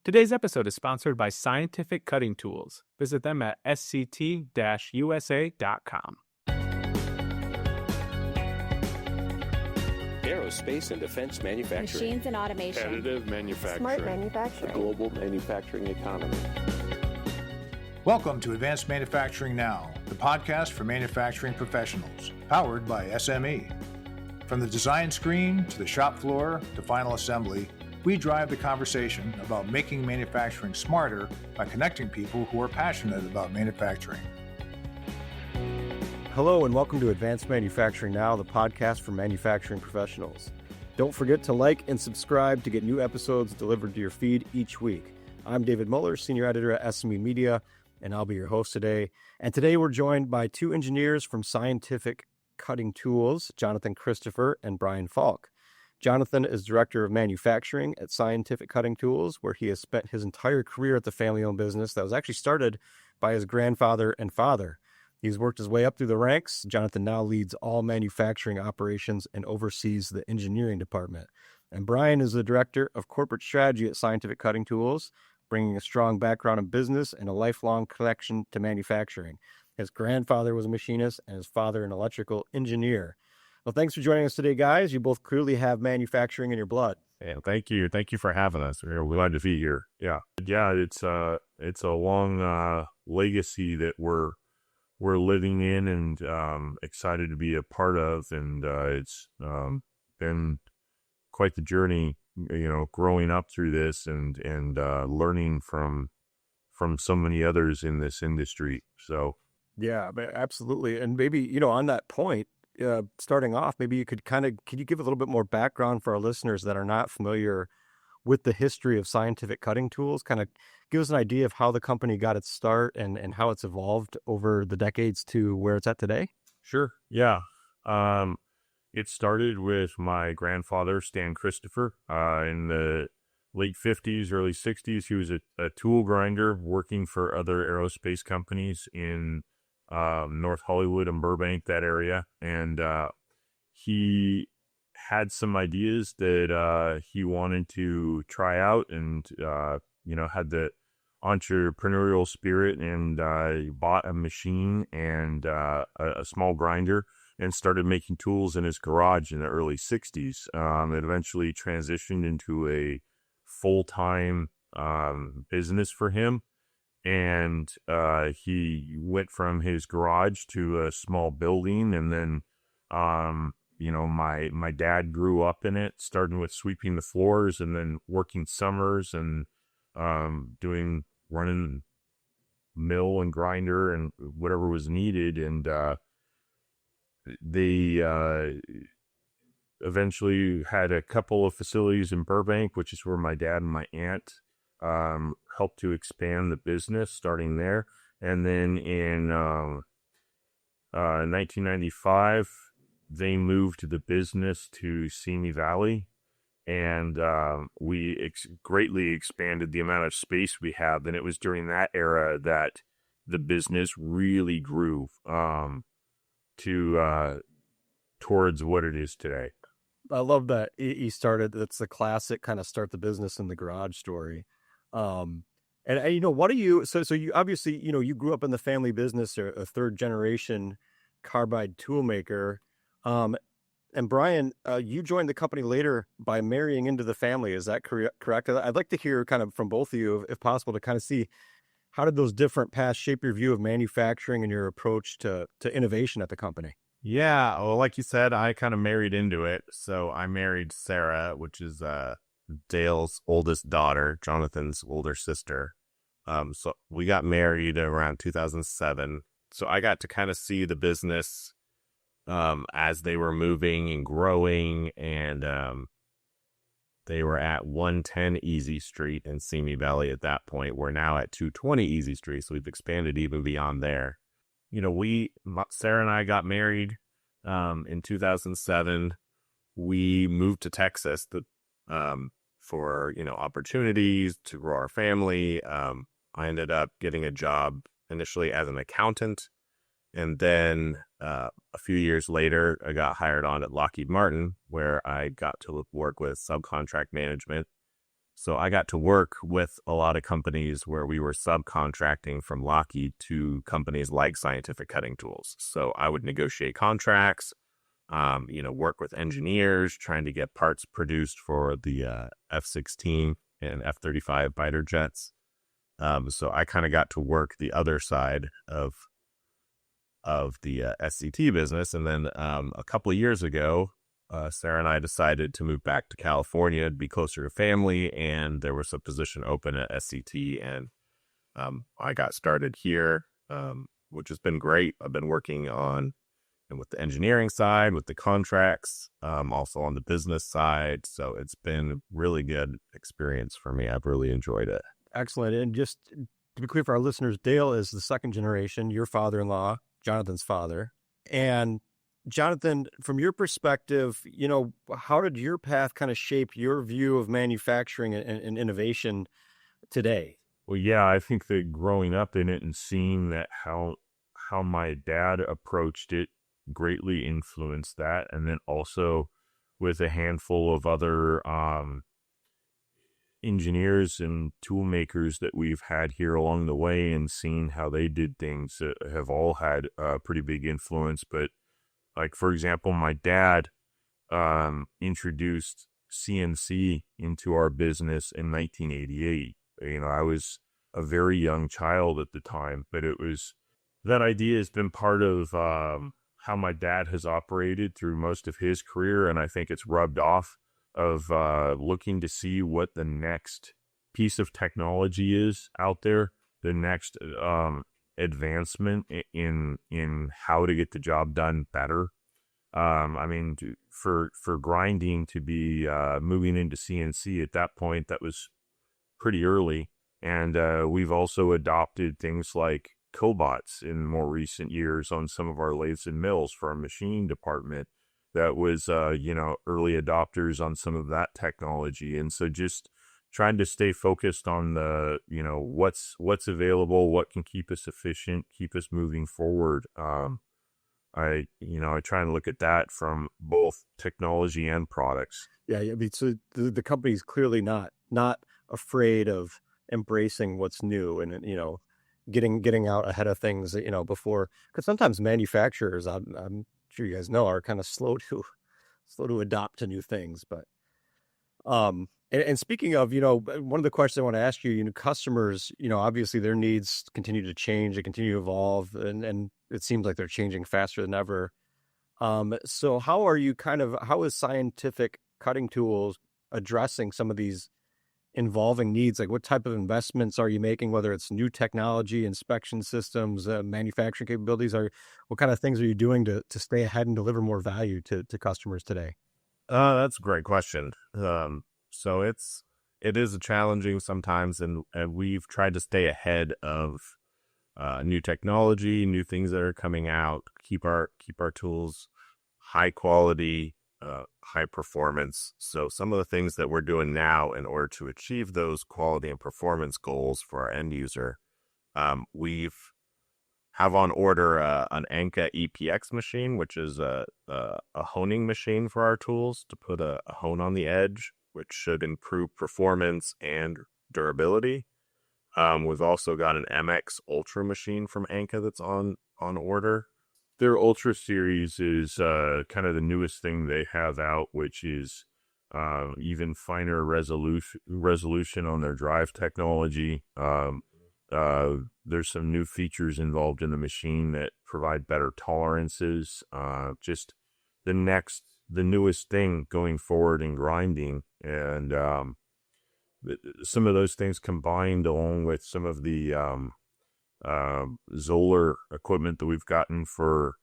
Today's episode is sponsored by Scientific Cutting Tools. Visit them at sct-usa.com. Aerospace and defense manufacturing. Machines and automation. Additive manufacturing. Smart manufacturing. The global manufacturing economy. Welcome to Advanced Manufacturing Now, the podcast for manufacturing professionals, powered by SME. From the design screen to the shop floor to final assembly, we drive the conversation about making manufacturing smarter by connecting people who are passionate about manufacturing. Hello and welcome to Advanced Manufacturing Now, the podcast for manufacturing professionals. Don't forget to like and subscribe to get new episodes delivered to your feed each week. I'm David Mueller, Senior Editor at SME Media, and I'll be your host today. And today we're joined by two engineers from Scientific Cutting Tools, Jonathan Christopher and Brian Falk. Jonathan is Director of Manufacturing at Scientific Cutting Tools, where he has spent his entire career at the family-owned business that was actually started by his grandfather and father. He's worked his way up through the ranks. Jonathan now leads all manufacturing operations and oversees the engineering department. And Brian is the Director of Corporate Strategy at Scientific Cutting Tools, bringing a strong background in business and a lifelong connection to manufacturing. His grandfather was a machinist and his father an electrical engineer. Well, thanks for joining us today, guys. You both clearly have manufacturing in your blood. Yeah, thank you. Thank you for having us. We're glad to be here. Yeah, it's a long legacy that we're living in and excited to be a part of. And it's been quite the journey, growing up through this and learning from so many others in this industry. So yeah, absolutely. And maybe on that point. Starting off, maybe you could can you give a little bit more background for our listeners that are not familiar with the history of Scientific Cutting Tools? Kind of give us an idea of how the company got its start and how it's evolved over the decades to where it's at today? Sure. Yeah. It started with my grandfather, Stan Christopher, in the late 50s, early 60s. He was a tool grinder working for other aerospace companies in North Hollywood and Burbank, that area. And he had some ideas that he wanted to try out and, had the entrepreneurial spirit and bought a machine and a small grinder and started making tools in his garage in the early 60s. It eventually transitioned into a full-time business for him. And he went from his garage to a small building. And then, my dad grew up in it, starting with sweeping the floors and then working summers and running mill and grinder and whatever was needed. And they eventually had a couple of facilities in Burbank, which is where my dad and my aunt helped to expand the business, starting there. And then in 1995, they moved the business to Simi Valley, and we greatly expanded the amount of space we have. And it was during that era that the business really grew towards what it is today. I love that he started. That's the classic kind of start the business in the garage story. What are you, so you obviously, you grew up in the family business, or a third generation carbide tool maker. And Brian, you joined the company later by marrying into the family. Is that correct? I'd like to hear kind of from both of you, if possible, to kind of see how did those different paths shape your view of manufacturing and your approach to innovation at the company? Yeah, well, like you said, I kind of married into it. So I married Sarah, which is Dale's oldest daughter, Jonathan's older sister. So we got married around 2007. So I got to kind of see the business as they were moving and growing. And they were at 110 Easy Street in Simi Valley at that point. We're now at 220 Easy Street. So we've expanded even beyond there. Sarah and I got married in 2007. We moved to Texas for, opportunities to grow our family. I ended up getting a job initially as an accountant. And then a few years later, I got hired on at Lockheed Martin, where I got to work with subcontract management. So I got to work with a lot of companies where we were subcontracting from Lockheed to companies like Scientific Cutting Tools. So I would negotiate contracts, work with engineers, trying to get parts produced for the F-16 and F-35 fighter jets. So I kind of got to work the other side of the SCT business. And then a couple of years ago, Sarah and I decided to move back to California to be closer to family, and there was a position open at SCT, and I got started here, which has been great. I've been working on and with the engineering side, with the contracts, also on the business side. So it's been really good experience for me. I've really enjoyed it. Excellent. And just to be clear for our listeners, Dale is the second generation, your father-in-law, Jonathan's father. And Jonathan, from your perspective, how did your path kind of shape your view of manufacturing and innovation today? Well, yeah, I think that growing up in it and seeing that how my dad approached it greatly influenced that. And then also with a handful of other engineers and tool makers that we've had here along the way, and seeing how they did things have all had a pretty big influence. But like, for example, my dad introduced CNC into our business in 1988. I was a very young child at the time, but that idea has been part of how my dad has operated through most of his career. And I think it's rubbed off of looking to see what the next piece of technology is out there, the next advancement in how to get the job done better. For grinding to be moving into CNC at that point, that was pretty early. And we've also adopted things like cobots in more recent years on some of our lathes and mills for our machining department. That was, early adopters on some of that technology. And so just trying to stay focused on the, what's available, what can keep us efficient, keep us moving forward. I try and look at that from both technology and products. Yeah. I mean, so the company's clearly not afraid of embracing what's new and, getting out ahead of things, before, because sometimes manufacturers, I'm sure you guys know, are kind of slow to adopt to new things. But and speaking of, one of the questions I want to ask you, customers, obviously their needs continue to change, they continue to evolve, and it seems like they're changing faster than ever. So how is Scientific Cutting Tools addressing some of these involving needs? Like, what type of investments are you making, whether it's new technology, inspection systems, manufacturing capabilities? What kind of things are you doing to stay ahead and deliver more value to customers today? That's a great question. So it is challenging sometimes, and we've tried to stay ahead of new technology, new things that are coming out, keep our tools high quality, high performance. So some of the things that we're doing now in order to achieve those quality and performance goals for our end user, we've have on order an Anka EPX machine, which is a honing machine for our tools to put a hone on the edge, which should improve performance and durability. We've also got an MX Ultra machine from Anka that's on order. Their Ultra series is kind of the newest thing they have out, which is even finer resolution on their drive technology. There's some new features involved in the machine that provide better tolerances. Just the newest thing going forward in grinding. And some of those things combined along with some of the Zoller equipment that we've gotten for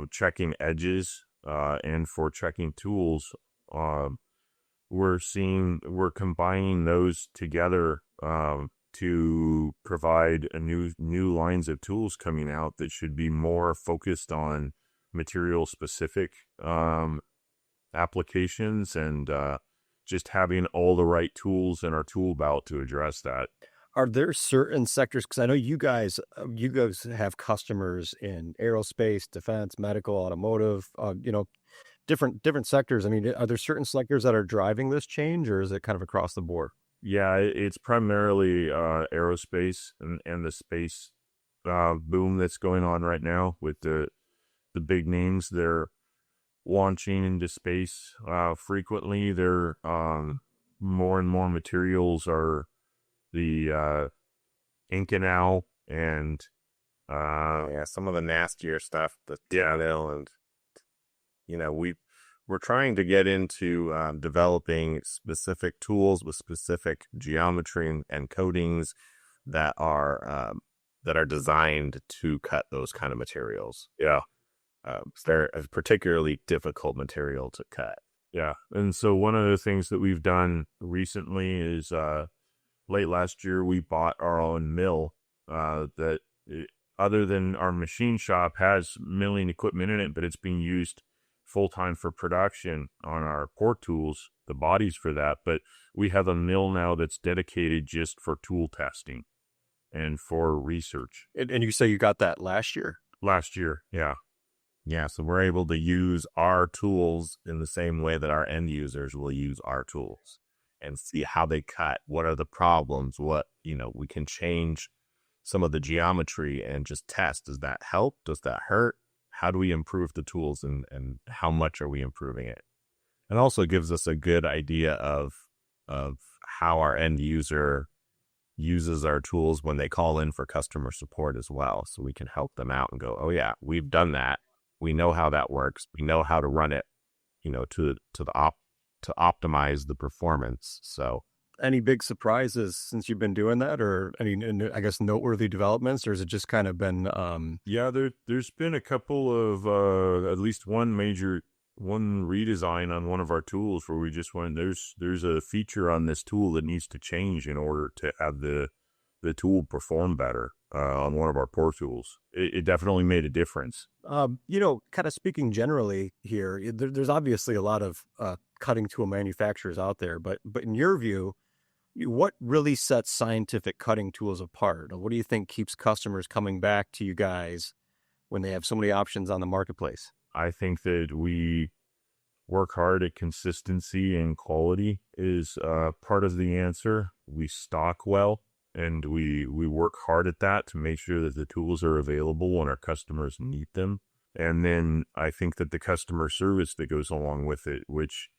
checking edges and for checking tools, we're combining those together to provide a new lines of tools coming out that should be more focused on material specific applications, and just having all the right tools in our tool belt to address that. Are there certain sectors, because I know you guys have customers in aerospace, defense, medical, automotive, different sectors. I mean, are there certain sectors that are driving this change, or is it kind of across the board? Yeah, it's primarily aerospace and the space boom that's going on right now with the big names. They're launching into space frequently. They're more and more materials are the Inconel and Yeah, some of the nastier stuff, the Yeah. Tinel, and we're trying to get into developing specific tools with specific geometry and coatings that are designed to cut those kind of materials. yeah. They're a particularly difficult material to cut. Yeah. And so one of the things that we've done recently is late last year, we bought our own mill that, other than our machine shop, has milling equipment in it, but it's being used full-time for production on our port tools, the bodies for that. But we have a mill now that's dedicated just for tool testing and for research. And you say you got that last year? Last year, yeah. Yeah, so we're able to use our tools in the same way that our end users will use our tools and see how they cut. What are the problems? We can change some of the geometry and just test. Does that help? Does that hurt? How do we improve the tools and how much are we improving it? It also gives us a good idea of how our end user uses our tools when they call in for customer support as well. So we can help them out and go, oh yeah, we've done that. We know how that works. We know how to run it, to optimize the performance. So, Any big surprises since you've been doing that, or any, I guess, noteworthy developments, or has it just kind of been? Yeah, there's been a couple of at least one redesign on one of our tools where we just went, there's a feature on this tool that needs to change in order to have the tool perform better on one of our port tools. It definitely made a difference. Kind of speaking generally here, there's obviously a lot of cutting tool manufacturers out there, but in your view, what really sets scientific cutting tools apart? What do you think keeps customers coming back to you guys when they have so many options on the marketplace? I think that we work hard at consistency, and quality is part of the answer. We stock well, and we work hard at that to make sure that the tools are available when our customers need them. And then I think that the customer service that goes along with it, which,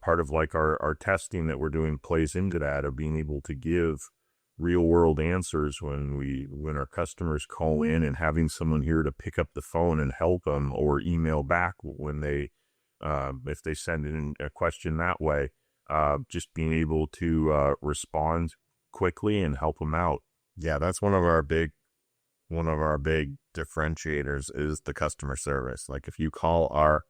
part of like our testing that we're doing plays into that, of being able to give real world answers when our customers call in, and having someone here to pick up the phone and help them, or email back when they, if they send in a question that way, just being able to respond quickly and help them out. Yeah, that's one of our big differentiators is the customer service. Like if you call our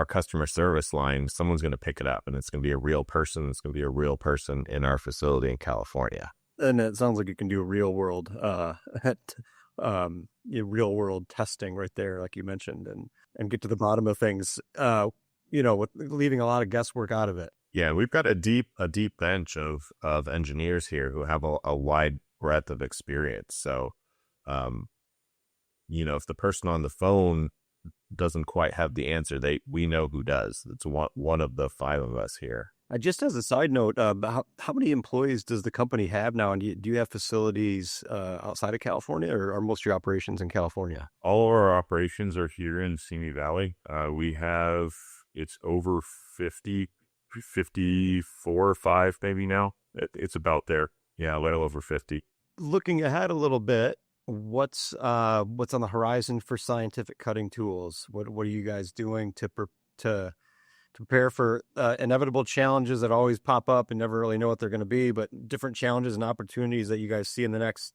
customer service line, someone's going to pick it up, and it's going to be a real person. It's going to be a real person in our facility in California. And it sounds like you can do real world testing right there, like you mentioned, and get to the bottom of things, with leaving a lot of guesswork out of it. Yeah, we've got a deep bench of engineers here who have a wide breadth of experience. So, if the person on the phone doesn't quite have the answer, we know who does. It's one of the five of us here. Just as a side note, how many employees does the company have now? And do you have facilities outside of California, or are most of your operations in California? All of our operations are here in Simi Valley. It's over 54 or 5 maybe now. It's about there. Yeah, a little over 50. Looking ahead a little bit, what's on the horizon for scientific cutting tools? What are you guys doing to prepare for inevitable challenges that always pop up and never really know what they're going to be, but different challenges and opportunities that you guys see in the next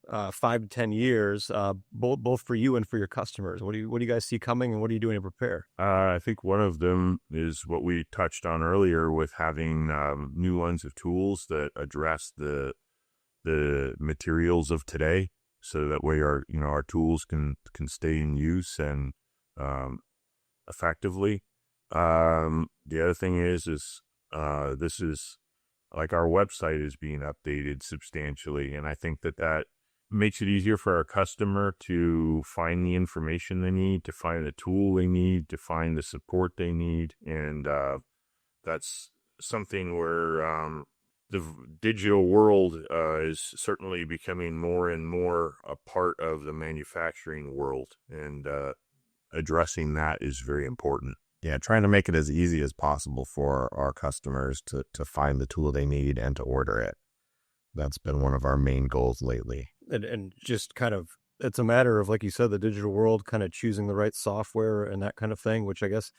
5 to 10 years, both for you and for your customers? What do you guys see coming, and what are you doing to prepare? I think one of them is what we touched on earlier, with having new lines of tools that address the materials of today, so that way our tools can stay in use and effectively. The other thing is this is like our website is being updated substantially, and I think that makes it easier for our customer to find the information they need, to find the tool they need, to find the support they need. And that's something where digital world is certainly becoming more and more a part of the manufacturing world, and addressing that is very important. Yeah, trying to make it as easy as possible for our customers to find the tool they need and to order it. That's been one of our main goals lately. And just kind of, it's a matter of, like you said, the digital world, kind of choosing the right software and that kind of thing, which I guess,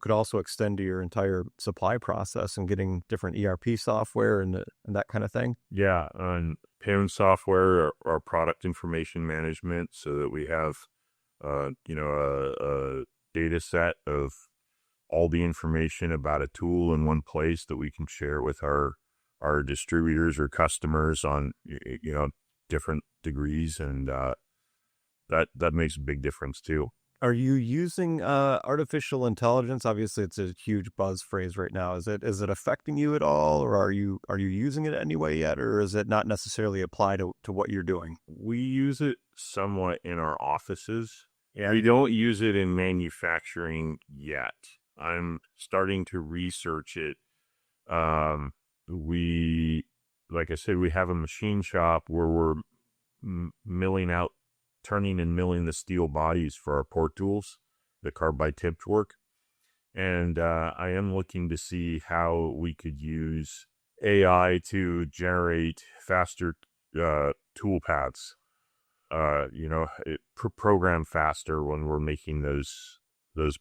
could also extend to your entire supply process and getting different ERP software and that kind of thing. Yeah, and PIM software, our product information management, so that we have, a data set of all the information about a tool in one place that we can share with our distributors or customers on, different degrees, and that makes a big difference too. Are you using artificial intelligence? Obviously, it's a huge buzz phrase right now. Is it affecting you at all, or are you using it anyway yet, or is it not necessarily applied to what you're doing? We use it somewhat in our offices. Yeah, we don't use it in manufacturing yet. I'm starting to research it. Like I said, we have a machine shop where we're turning and milling the steel bodies for our port tools, the carbide tipped work. And I am looking to see how we could use AI to generate faster tool paths. Program faster when we're making those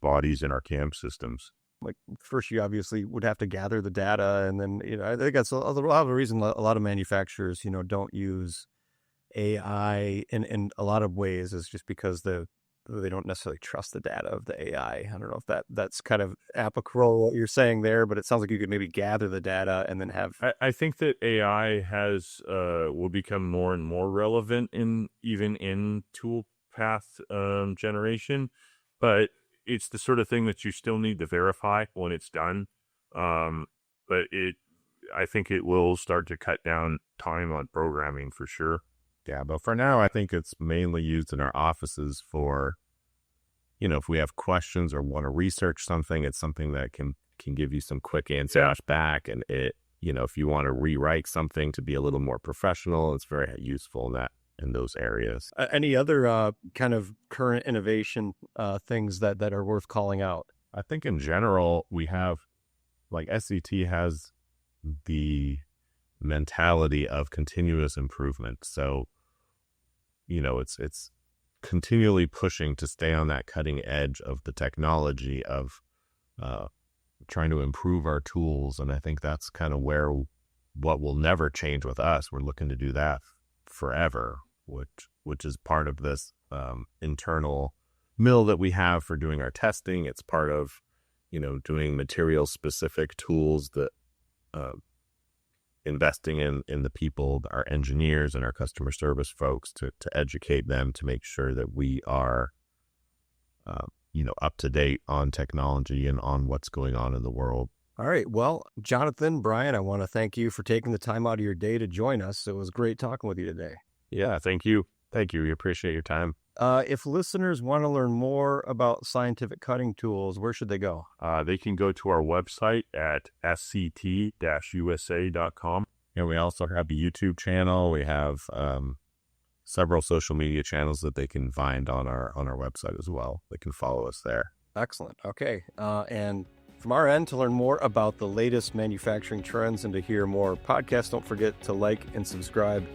bodies in our CAM systems. Like, first you obviously would have to gather the data, and then I think that's a lot of the reason a lot of manufacturers don't use AI in a lot of ways is just because they don't necessarily trust the data of the AI. I don't know if that's kind of applicable what you're saying there, but it sounds like you could maybe gather the data and then have. I think that AI will become more and more relevant even in tool path generation, but it's the sort of thing that you still need to verify when it's done. But I think it will start to cut down time on programming for sure. Yeah, but for now, I think it's mainly used in our offices for, if we have questions or want to research something, it's something that can give you some quick answers back. And if you want to rewrite something to be a little more professional, it's very useful in those areas. Any other kind of current innovation things that are worth calling out? I think in general, we have, like, SCT has the mentality of continuous improvement. So, it's continually pushing to stay on that cutting edge of the technology of trying to improve our tools. And I think that's kind of what will never change with us. We're looking to do that forever, which is part of this internal mill that we have for doing our testing. It's part of, doing material specific tools that investing in the people, our engineers and our customer service folks to educate them to make sure that we are, up to date on technology and on what's going on in the world. All right. Well, Jonathan, Brian, I want to thank you for taking the time out of your day to join us. It was great talking with you today. Yeah, thank you. Thank you. We appreciate your time. If listeners want to learn more about scientific cutting tools, where should they go? They can go to our website at sct-usa.com. And we also have a YouTube channel. We have several social media channels that they can find on our website as well. They can follow us there. Excellent. Okay. And from our end, to learn more about the latest manufacturing trends and to hear more podcasts, don't forget to like and subscribe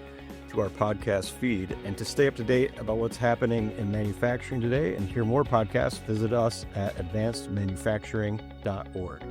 to our podcast feed. And to stay up to date about what's happening in manufacturing today and hear more podcasts, visit us at advancedmanufacturing.org.